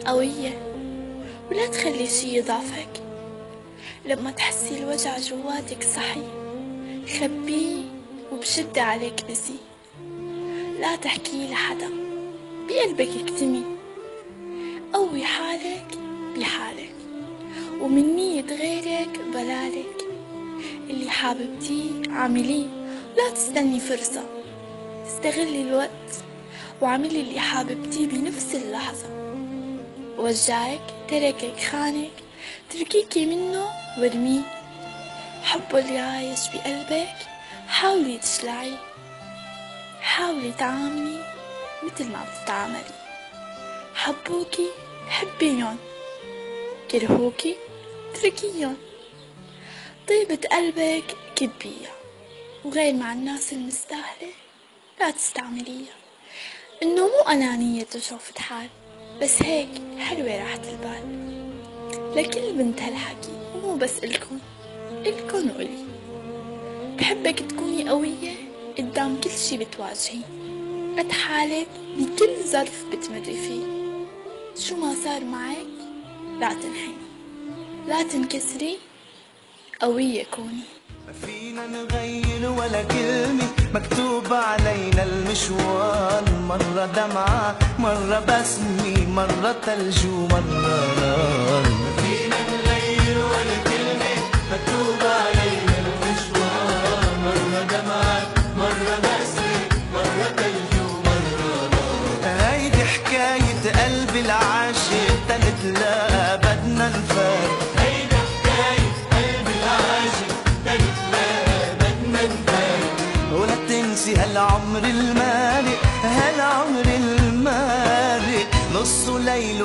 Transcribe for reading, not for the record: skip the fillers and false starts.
قوية، ولا تخلي شي يضعفك. لما تحسي الوجع جواتك صحي، خبيه وبشدة عليك بزي. لا تحكي لحدا، بقلبك اكتمي. قوي حالك بحالك، ومن نية غيرك بلالك. اللي حاببتيه عامليه، لا تستني فرصة. استغلي الوقت وعملي اللي حاببتيه بنفس اللحظة. وجعك، تركك، خانك، تركيكي منه وارميه. حبه اللي عايش بقلبك حاولي تشلعيه. حاولي تعاملي مثل ما بتتعاملي. حبوكي حبيهم، كرهوكي تركيهم. طيبة قلبك كبيها، وغير مع الناس المستاهلة لا تستعمليها. انه مو انانية وشوفة حال، بس هيك حلوة راحة البال. لكل بنت هالحكي مو بس إلكن وإلي. بحبك تكوني قوية قدام كل شي بتواجهي، قد حالك بكل ظرف بتمري فيه. شو ما صار معك لا تنحني، لا تنكسري، قوية كوني. ما فينا نغير ولا كلمة، مكتوب علينا المشوار. مرة دمعة، مرة بسمة، مرة تلج ومرة نار. ما فينا نغير ولا كلمة، مكتوب علينا المشوار. مرة دمعة، مرة بسمة، مرة تلج ومرة نار. هيدي حكاية قلبي العاشق، تنتلاقى بدنا نفارق. هالعمر المارق، هالعمر المارق، نصه ليل